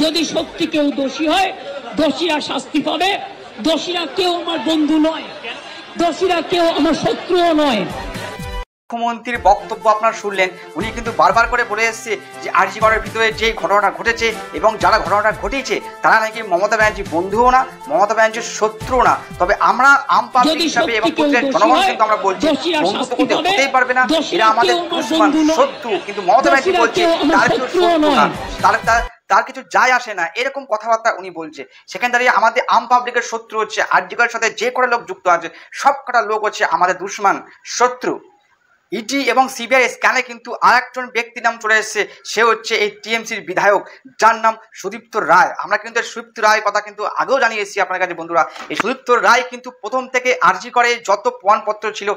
যদি সত্যি কেউ দোষী হয়, দোষীরা শাস্তি পাবে। দোষীরা কেউ আমার বন্ধু নয়, দোষীরা কেউ আমার শত্রুও নয়। মুখ্যমন্ত্রীর বক্তব্য আপনারা শুনলেন, উনি কিন্তু বারবার করে বলে এসেছে যে আরজি করের ভিতরে যে ঘটনাটা ঘটেছে এবং যারা ঘটনাটা ঘটিয়েছে তারা নাকি মমতা ব্যানার্জি বন্ধুও না, মমতা ব্যানার্জির শত্রু না। তবে আমরা আম পাবলিক হিসাবে এবং প্রত্যেক জনগণ কিন্তু আমরা বলছি বন্ধু তো করতে হতেই পারবে না, এরা আমাদের দুশমন শত্রু। কিন্তু মমতা ব্যানার্জি বলছে তার কেউ শত্রু না, তার কিছু যায় আসে না, এরকম কথাবার্তা উনি বলছে। সেখানে দাঁড়িয়ে আমাদের আম পাবলিকের শত্রু হচ্ছে আরজি করের সাথে যে কটা লোক যুক্ত আছে, সব কটা লোক হচ্ছে আমাদের দুশমন শত্রু। ইডি এবং সিবিআই স্ক্যানে কিন্তু আরেকজন ব্যক্তির নাম চলে এসেছে, সে হচ্ছে এই টিএমসির বিধায়ক, যার নাম সুদীপ্ত রায়। আমরা কিন্তু সুদীপ্ত রায়ের কথা কিন্তু আগেও জানিয়ে এসেছি আপনার কাছে বন্ধুরা। এই সুদীপ্ত রায় কিন্তু প্রথম থেকে আরজি করে যত প্রমাণপত্র ছিল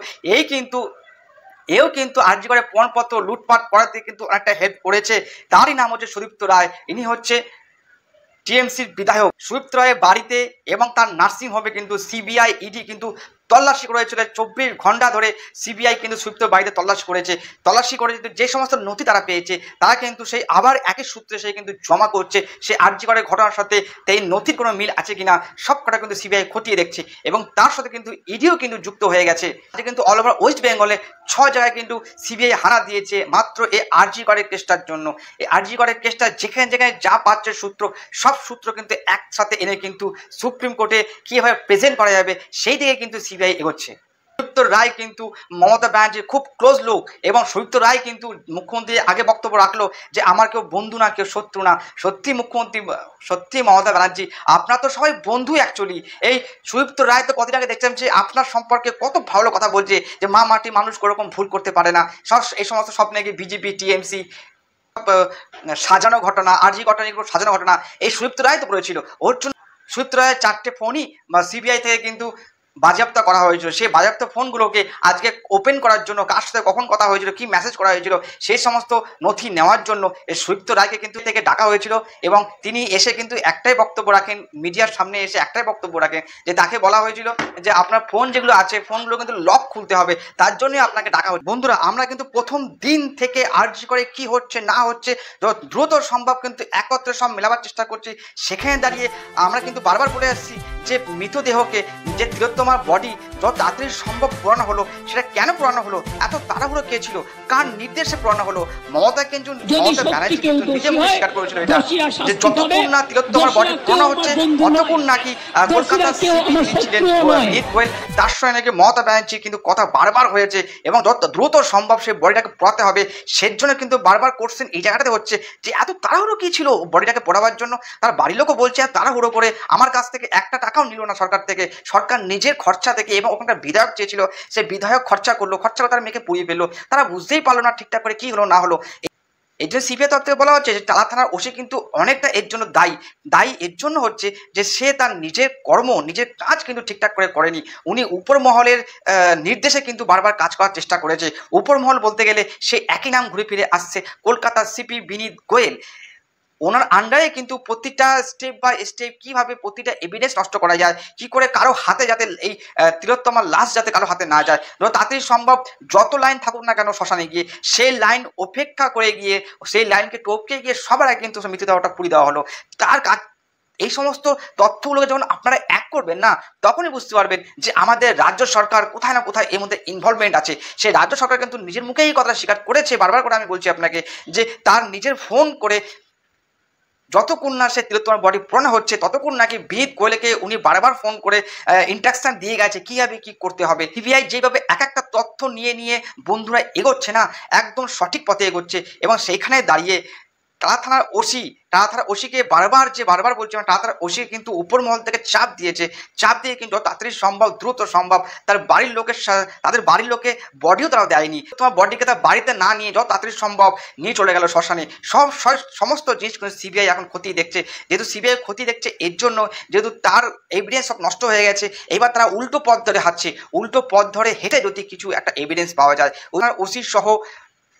এও কিন্তু আরজি করে প্রমাণপত্র লুটপাট করাতে কিন্তু অনেকটা হেল্প করেছে। তারই নাম হচ্ছে সুদীপ্ত রায়। ইনি হচ্ছে টিএমসির বিধায়ক। সুদীপ্ত রায়ের বাড়িতে এবং তার নার্সিংহোমে কিন্তু সিবিআই ইডি কিন্তু তল্লাশি করেছিল। 24 ঘন্টা ধরে সিবিআই কিন্তু সুদীপ্ত বাড়িতে তল্লাশি করে যে সমস্ত নথি তারা পেয়েছে, তারা কিন্তু সেই আবার একই সূত্রে সে কিন্তু জমা করছে সে আরজি করের ঘটনার সাথে এই নথির কোনো মিল আছে কিনা সব কটা কিন্তু সিবিআই খতিয়ে দেখছে। এবং তার সাথে কিন্তু ইডিও কিন্তু যুক্ত হয়ে গেছে। কিন্তু অল ওভার ওয়েস্ট বেঙ্গলে 6 জায়গায় কিন্তু সিবিআই হানা দিয়েছে মাত্র এই আরজি করের কেসটার জন্য। এই আরজি করের কেসটা যেখানে যেখানে যা পাচ্ছে সূত্র, সব সূত্র কিন্তু একসাথে এনে কিন্তু সুপ্রিম কোর্টে কীভাবে প্রেজেন্ট করা যাবে সেই দিকে কিন্তু সিবিআই এগোচ্ছে। সুদীপ্ত রায় কিন্তু মমতা ব্যানার্জির খুব ক্লোজ লোক এবং সুদীপ্ত রায় কিন্তু মুখ্যমন্ত্রী আগে বক্তব্য রাখলো যে আমার কেউ বন্ধু না, কেউ শত্রু না। সত্যি মুখ্যমন্ত্রী, সত্যি মমতা ব্যানার্জি, আপনার তো সবাই বন্ধু অ্যাকচুয়ালি। এই সুদীপ্ত রায় তো কদিন আগে দেখছিলাম যে আপনার সম্পর্কে কত ভালো কথা বলছে যে মা মাটি মানুষ কোনোরকম ভুল করতে পারে না। এই সমস্ত সব নাকি বিজেপি টিএমসি সাজানো ঘটনা, আরজি ঘটনা, এগুলো সাজানো ঘটনা এই সুদীপ্ত রায় তো করেছিল। ওর জন্য সুদীপ্ত রায়ের 4টে ফোনই সিবিআই থেকে কিন্তু বাজেয়াপ্ত করা হয়েছিল। সেই বাজেয়াপ্ত ফোনগুলোকে আজকে ওপেন করার জন্য, কার সাথে কখন কথা হয়েছিল, কি মেসেজ করা হয়েছিল, সেই সমস্ত নথি নেওয়ার জন্য এই সুদীপ্ত রায়কে কিন্তু থেকে ডাকা হয়েছিল। এবং তিনি এসে কিন্তু একটাই বক্তব্য রাখেন, মিডিয়ার সামনে এসে একটাই বক্তব্য রাখেন যে তাকে বলা হয়েছিল যে আপনার ফোন যেগুলো আছে ফোনগুলো কিন্তু লক খুলতে হবে, তার জন্যই আপনাকে ডাকা হয়েছে। বন্ধুরা, আমরা কিন্তু প্রথম দিন থেকে আরজি করে কি হচ্ছে না হচ্ছে দ্রুত সম্ভব কিন্তু একত্রে সব মেলাবার চেষ্টা করছি। সেখানে দাঁড়িয়ে আমরা কিন্তু বারবার বলে আসছি যে মৃতদেহকে, যে তিলোত্তমার বডি যত তাড়াতাড়ি সম্ভব পোড়ানো হলো, সেটা কেন পোড়ানো হলো, এত তাড়াহুড়ো কে ছিল, কার নির্দেশে পোড়ানো হলো? মমতা ব্যানার্জি কিন্তু নিজে মুখে স্বীকার করেছিল এটা, যে যতক্ষণ না তিলোত্তমার বডি পোড়ানো হচ্ছে ততক্ষণ নাকি কলকাতার সিপি ছিলেন মিহির গোয়েল, তার সঙ্গে নাকি মমতা ব্যানার্জি কিন্তু কথা বারবার হয়েছে এবং যত দ্রুত সম্ভব সেই বডিটাকে পোড়াতে হবে। সেজন্য কিন্তু বারবার কোশ্চেন এই জায়গাটাতে হচ্ছে যে এত তাড়াহুড়ো কি ছিল বডিটাকে পোড়াবার জন্য। তার বাড়ির লোকও বলছে তাড়াহুড়ো করে, আমার কাছ থেকে 1 টাকাও নিল না সরকার থেকে, সরকার নিজের খরচা থেকে, এবং ওখানকার বিধায়ক চেয়েছিল সে বিধায়ক খরচা করলো, খরচা করে তার মেয়েকে পুড়িয়ে ফেললো। তারা বুঝতেই পারলো না ঠিকঠাক করে কি হলো না হলো। এর জন্য সিবিআই তরফ থেকে বলা হচ্ছে যে টালা থানার ওসি কিন্তু অনেকটা এর জন্য দায়ী এর জন্য হচ্ছে যে সে তার নিজের কর্ম, নিজের কাজ কিন্তু ঠিকঠাক করে করেনি। উনি উপর মহলের নির্দেশে কিন্তু বারবার কাজ করার চেষ্টা করেছে। উপর মহল বলতে গেলে সে একই নাম ঘুরে ফিরে আসছে, কলকাতার সিপি বিনীত গোয়েল। ওনার আন্ডারে কিন্তু প্রতিটা স্টেপ বাই স্টেপ কীভাবে প্রতিটা এভিডেন্স নষ্ট করা যায়, কি করে কারো হাতে যাতে এই তিলোত্তমার লাশ যাতে কারো হাতে না যায়, তাড়াতাড়ি সম্ভব যত লাইন থাকুক না কেন শ্মশানে গিয়ে সেই লাইন উপেক্ষা করে গিয়ে সেই লাইনকে টপকে গিয়ে সবার আগে কিন্তু মৃতদেহটা পুড়িয়ে দেওয়া হলো। তার কাজ এই সমস্ত তথ্যগুলোকে যখন আপনারা এক করবেন না, তখনই বুঝতে পারবেন যে আমাদের রাজ্য সরকার কোথায় না কোথায় এর মধ্যে ইনভলভমেন্ট আছে। সেই রাজ্য সরকার কিন্তু নিজের মুখেই এই কথা স্বীকার করেছে, বারবার করে আমি বলছি আপনাকে, যে তার নিজের ফোন করে যতক্ষণ না সে তিলোত্তমার বডি পোড়ানো হচ্ছে ততক্ষণ নাকি বিনীত গোয়েলকে উনি বারবার ফোন করে ইনস্ট্রাকশন দিয়ে গেছে কীভাবে কী করতে হবে। সিবিআই যেভাবে এক একটা তথ্য নিয়ে বন্ধুরা এগোচ্ছে না, একদম সঠিক পথে এগোচ্ছে। এবং সেইখানে দাঁড়িয়ে টালা থানার ওসিকে বারবার বলছে, টালা থানার ওসি কিন্তু উপর মহল থেকে চাপ দিয়ে কিন্তু যত তাড়াতাড়ি সম্ভব দ্রুত সম্ভব তাদের বাড়ির লোকে বডিও তারা দেয়নি। তোমার বডিকে তার বাড়িতে না নিয়ে যত তাড়াতাড়ি সম্ভব নিয়ে চলে গেল শ্মশানে। সমস্ত জিনিস কিন্তু সিবিআই এখন খতিয়ে দেখছে। যেহেতু সিবিআই খতিয়ে দেখছে এর জন্য, যেহেতু তার এভিডেন্স সব নষ্ট হয়ে গেছে, এবার তারা উল্টো পথ ধরে হেঁটে যদি কিছু একটা এভিডেন্স পাওয়া যায়, ওনার ওসি সহ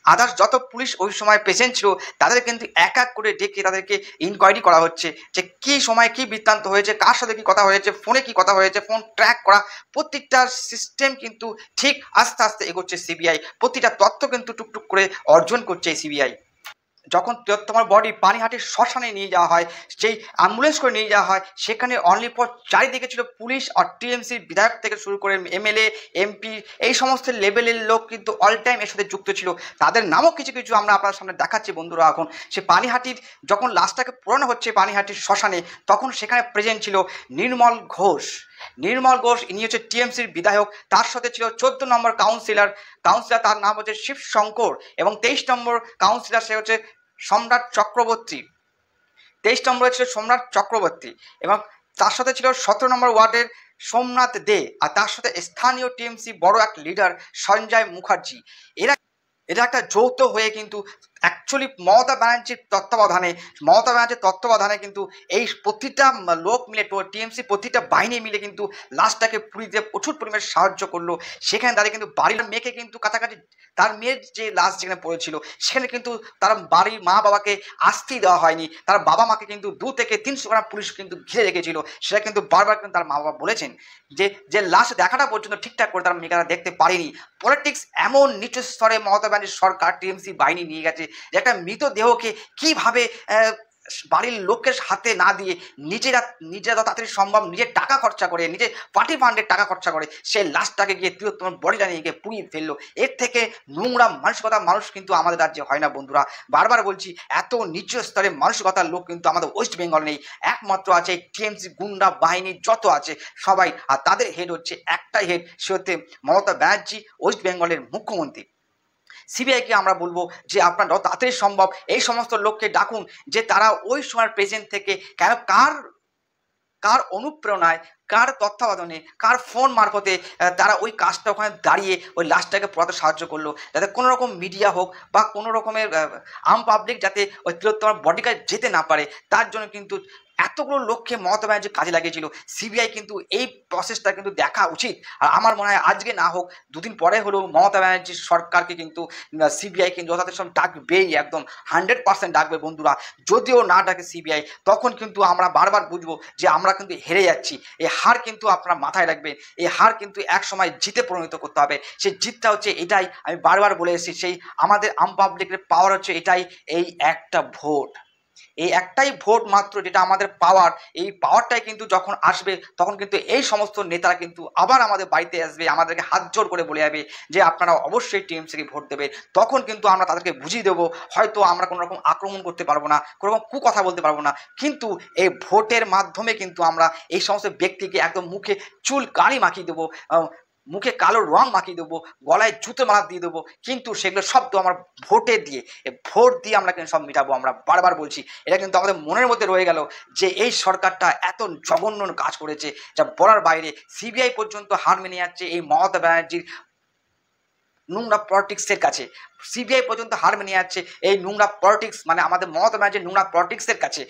আদার্স যত পুলিশ ওই সময় প্রেজেন্ট ছিল তাদের কিন্তু এক এক করে ডেকে তাদেরকে ইনকোয়ারি করা হচ্ছে যে কী সময় কী বৃত্তান্ত হয়েছে, কার সাথে কী কথা হয়েছে, ফোনে কী কথা হয়েছে, ফোন ট্র্যাক করা, প্রত্যেকটা সিস্টেম কিন্তু ঠিক আস্তে আস্তে এগোচ্ছে সিবিআই। প্রতিটা তথ্য কিন্তু টুকটুক করে অর্জন করছে সিবিআই। যখন তিলোত্তমার বডি পানিহাটির শ্মশানে নিয়ে যাওয়া হয়, সেই অ্যাম্বুলেন্স করে নিয়ে যাওয়া হয়, সেখানে অনলি ফর চারিদিকে ছিল পুলিশ আর টিএমসির বিধায়ক থেকে শুরু করে এমএলএ এমপি এই সমস্ত লেভেলের লোক কিন্তু অল টাইম এর সাথে যুক্ত ছিল। তাদের নামও কিছু কিছু আমরা আপনার সামনে দেখাচ্ছি বন্ধুরা। এখন সে পানিহাটির যখন লাশটাকে পোড়ানো হচ্ছে পানিহাটির শ্মশানে, তখন সেখানে প্রেজেন্ট ছিল নির্মল ঘোষ। ইনি হচ্ছে টিএমসির বিধায়ক, তার সাথে ছিল 14 নম্বর কাউন্সিলর, তার নাম হচ্ছে শিব শঙ্কর, এবং 23 নম্বর কাউন্সিলর সে হচ্ছে সম্রাট চক্রবর্তী। 23 নম্বরে ছিল সম্রাট চক্রবর্তী, এবং তার সাথে ছিল 17 নম্বর ওয়ার্ডের সোমনাথ দে, আর তার সাথে স্থানীয় টিএমসি বড় এক লিডার সঞ্জয় মুখার্জি। এটা একটা যৌথ হয়ে কিন্তু অ্যাকচুয়ালি মমতা ব্যানার্জির তত্ত্বাবধানে কিন্তু এই প্রতিটা লোক মিলে টিএমসি প্রতিটা বাহিনী মিলে কিন্তু লাশটাকে পুরীতে প্রচুর পরিমাণে সাহায্য করলো। সেখানে দাঁড়িয়ে কিন্তু বাড়ির মেয়েকে কিন্তু কাছাকাছি, তার মেয়ের যে লাশ যেখানে পড়েছিল সেখানে কিন্তু তার বাড়ির মা বাবাকে আসতেই দেওয়া হয়নি। তার বাবা মাকে কিন্তু 2 থেকে 300 খানা পুলিশ কিন্তু ঘিরে রেখেছিল। সেটা কিন্তু বারবার কিন্তু তার মা বাবা বলেছেন যে লাশ দেখাটা পর্যন্ত ঠিকঠাক করে তার মেয়েরা দেখতে পারেনি। পলিটিক্স এমন নিচু স্তরে মমতা ব্যানার্জির সরকার টিএমসি বাহিনী নিয়ে গেছে যে একটা মৃতদেহকে কিভাবে বাড়ির লোকের হাতে না দিয়ে নিজেরা যত তাড়াতাড়ি সম্ভব নিজের টাকা খরচা করে, নিজের পার্টি ফান্ডের টাকা খরচা করে সেই লাশটাকে গিয়ে তিলোত্তমার বডিটা নিয়ে গিয়ে পুড়িয়ে ফেললো। এর থেকে নোংরা মানসিকতা মানুষ কিন্তু আমাদের রাজ্যে হয় না বন্ধুরা। বারবার বলছি, এত নিচু স্তরে মানসিকতার লোক কিন্তু আমাদের ওয়েস্ট বেঙ্গল নেই। একমাত্র আছে টিএমসি গুন্ডা বাহিনী যত আছে সবাই, আর তাদের হেড হচ্ছে একটাই হেড, সে হচ্ছে মমতা ব্যানার্জি, ওয়েস্ট বেঙ্গলের মুখ্যমন্ত্রী। সিবিআইকে আমরা বলবো যে আপনারা যত তাড়াতাড়ি সম্ভব এই সমস্ত লোককে ডাকুন, যে তারা ওই সময় প্রেজেন্ট থেকে কেন, কার অনুপ্রেরণায়, কার তত্ত্বাবধানে, কার ফোন মারফতে তারা ওই কাজটা ওখানে দাঁড়িয়ে ওই লাশটাকে পড়াতে সাহায্য করলো, যাতে কোনো রকম মিডিয়া হোক বা কোনো রকমের আম পাবলিক যাতে ওই তিলোত্তমার বডিটা যেতে না পারে, তার জন্য কিন্তু এতগুলো লোককে মমতা ব্যানার্জি কাজে লাগিয়েছিল। সিবিআই কিন্তু এই প্রসেসটা কিন্তু দেখা উচিত। আর আমার মনে হয় আজকে না হোক 2 দিন পরে হলেও মমতা ব্যানার্জির সরকারকে কিন্তু সিবিআই কিন্তু যথাযথ সময় ডাকবেই, একদম 100% ডাকবে বন্ধুরা। যদিও না ডাকে সিবিআই, তখন কিন্তু আমরা বারবার বুঝবো যে আমরা কিন্তু হেরে যাচ্ছি। এই হার কিন্তু আপনারা মাথায় রাখবেন, এই হার কিন্তু এক সময় জিতে পরিণত করতে হবে। সেই জিতটা হচ্ছে এটাই, আমি বারবার বলে এসেছি, সেই আমাদের আম পাবলিকের পাওয়ার হচ্ছে এটাই, এই একটা ভোট, এই একটাই ভোট মাত্র যেটা আমাদের পাওয়ার। এই পাওয়ারটাই কিন্তু যখন আসবে তখন কিন্তু এই সমস্ত নেতারা কিন্তু আবার আমাদের বাড়িতে আসবে, আমাদেরকে হাত জোর করে বলে যাবে যে আপনারা অবশ্যই টিএমসিকে ভোট দেবে। তখন কিন্তু আমরা তাদেরকে বুঝিয়ে দেবো, হয়তো আমরা কোনো রকম আক্রমণ করতে পারবো না, কোনো রকম কুকথা বলতে পারবো না, কিন্তু এই ভোটের মাধ্যমে কিন্তু আমরা এই সমস্ত ব্যক্তিকে একদম মুখে চুল কালি মাখিয়ে দেবো, মুখে কালো রং মাখিয়ে দেবো, গলায় জুতো মালা দিয়ে দেবো, কিন্তু সেগুলো সব তো আমার ভোটে দিয়ে, ভোট দিয়ে আমরা কিন্তু সব মিটাবো। আমরা বারবার বলছি, এটা কিন্তু আমাদের মনের মধ্যে রয়ে গেল যে এই সরকারটা এত জঘন্য কাজ করেছে যা বলার বাইরে। সিবিআই পর্যন্ত হার মেনে যাচ্ছে এই মমতা ব্যানার্জির নোংরা পলিটিক্সের কাছে, সিবিআই পর্যন্ত হার মেনে যাচ্ছে এই নোংরা পলিটিক্স, মানে আমাদের মমতা ব্যানার্জির নোংরা পলিটিক্সের কাছে।